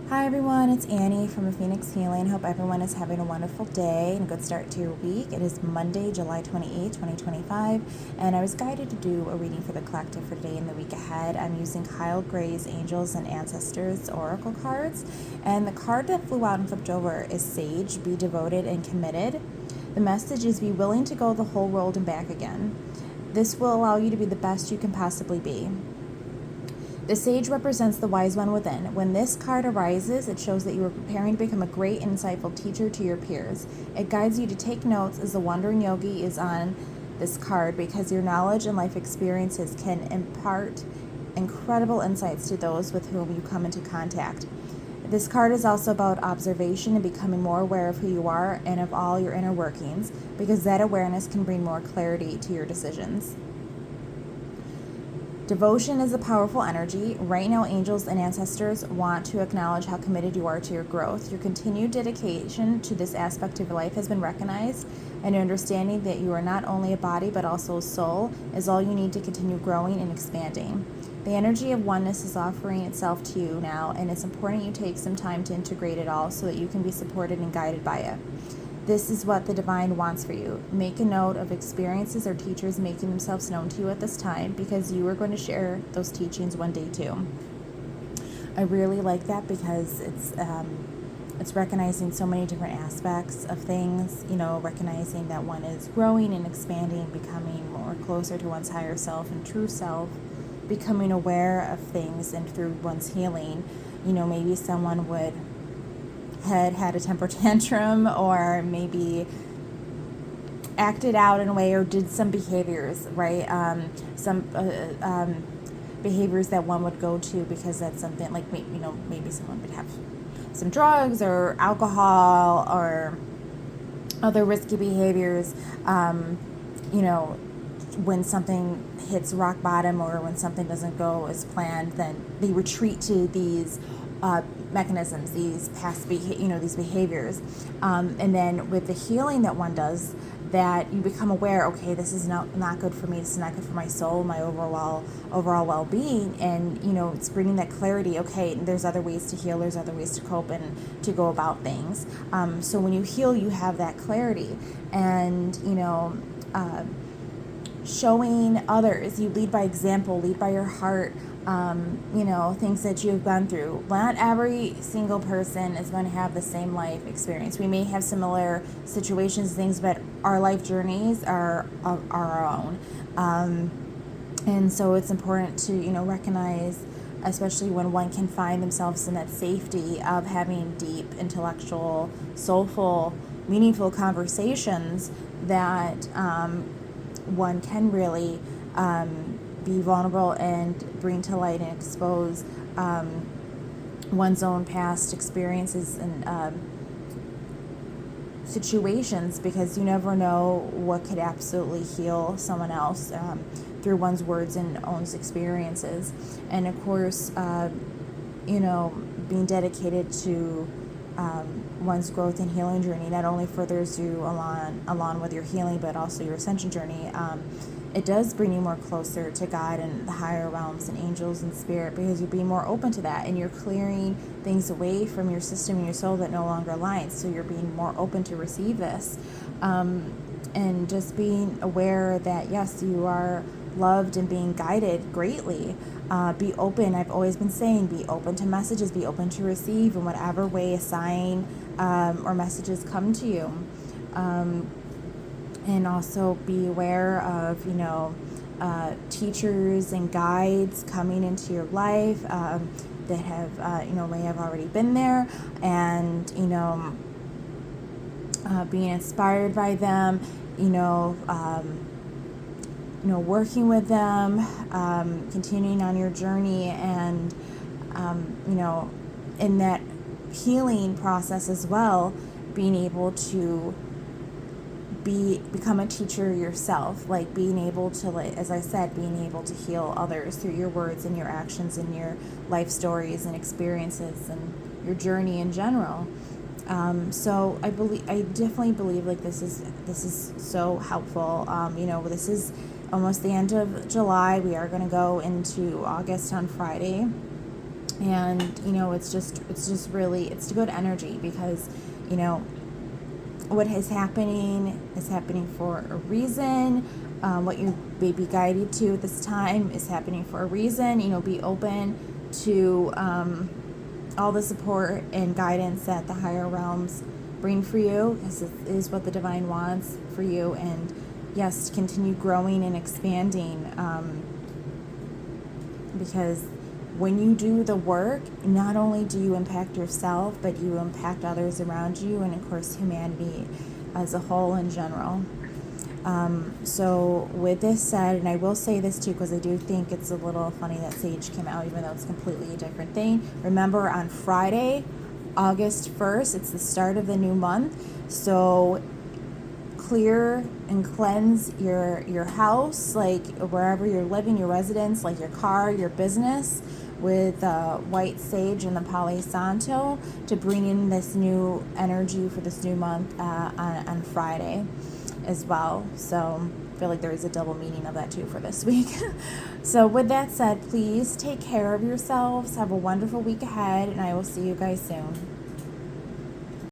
Hi everyone, it's Annie from A Phoenix Healing. Hope everyone is having a wonderful day and a good start to your week. It is Monday, July 28, 2025, and I was guided to do a reading for the collective for today and the week ahead. I'm using Kyle Gray's Angels and Ancestors Oracle cards, and the card that flew out and flipped over is Sage, be devoted and committed. The message is be willing to go the whole world and back again. This will allow you to be the best you can possibly be. The sage represents the wise one within. When this card arises, it shows that you are preparing to become a great and insightful teacher to your peers. It guides you to take notes as the wandering yogi is on this card because your knowledge and life experiences can impart incredible insights to those with whom you come into contact. This card is also about observation and becoming more aware of who you are and of all your inner workings, because that awareness can bring more clarity to your decisions. Devotion is a powerful energy. Right now, angels and ancestors want to acknowledge how committed you are to your growth. Your continued dedication to this aspect of your life has been recognized, and understanding that you are not only a body but also a soul is all you need to continue growing and expanding. The energy of oneness is offering itself to you now, and it's important you take some time to integrate it all so that you can be supported and guided by it. This is what the divine wants for you. Make a note of experiences or teachers making themselves known to you at this time, because you are going to share those teachings one day too. I really like that because it's recognizing so many different aspects of things, recognizing that one is growing and expanding, becoming more closer to one's higher self and true self, becoming aware of things, and through one's healing, maybe someone would had a temper tantrum, or maybe acted out in a way, or did some behaviors, right? Some behaviors that one would go to because that's something like, maybe someone would have some drugs or alcohol or other risky behaviors. When something hits rock bottom or when something doesn't go as planned, then they retreat to these mechanisms, these past these behaviors, and then with the healing that one does, that you become aware, okay, this is not good for me, this is not good for my soul, my overall well-being, and it's bringing that clarity. Okay, there's other ways to heal, there's other ways to cope and to go about things. So when you heal, you have that clarity, and showing others, you lead by example, lead by your heart. Things that you've gone through. Not every single person is going to have the same life experience. We may have similar situations, things, but our life journeys are our own. And so it's important to, recognize, especially when one can find themselves in that safety of having deep, intellectual, soulful, meaningful conversations, that one can really be vulnerable and bring to light and expose one's own past experiences and situations, because you never know what could absolutely heal someone else through one's words and own experiences. And of course, being dedicated to one's growth and healing journey not only furthers you along with your healing, but also your ascension journey. It does bring you more closer to God and the higher realms and angels and spirit, because you're being more open to that, and you're clearing things away from your system and your soul that no longer aligns. So you're being more open to receive this, and just being aware that yes, you are loved and being guided greatly. Be open. I've always been saying, be open to messages, be open to receive in whatever way a sign or messages come to you. And also be aware of, teachers and guides coming into your life that have, may have already been there, and, being inspired by them, working with them, continuing on your journey, and, in that healing process as well, being able to become a teacher yourself, like being able to, like, as I said, being able to heal others through your words and your actions and your life stories and experiences and your journey in general. So I definitely believe like this is so helpful. This is almost the end of July. We are going to go into August on Friday. And it's just really, it's good energy, because what is happening for a reason. What you may be guided to at this time is happening for a reason. Be open to all the support and guidance that the higher realms bring for you. This is what the divine wants for you. And yes, continue growing and expanding, because when you do the work, not only do you impact yourself, but you impact others around you, and of course humanity as a whole in general. So with this said, and I will say this too, because I do think it's a little funny that Sage came out, even though it's completely a different thing. Remember, on Friday, August 1st, it's the start of the new month. So clear and cleanse your house, like wherever you're living, your residence, like your car, your business, with white sage and the Palo Santo, to bring in this new energy for this new month on Friday as well. So I feel like there is a double meaning of that too for this week. So with that said, please take care of yourselves. Have a wonderful week ahead, and I will see you guys soon.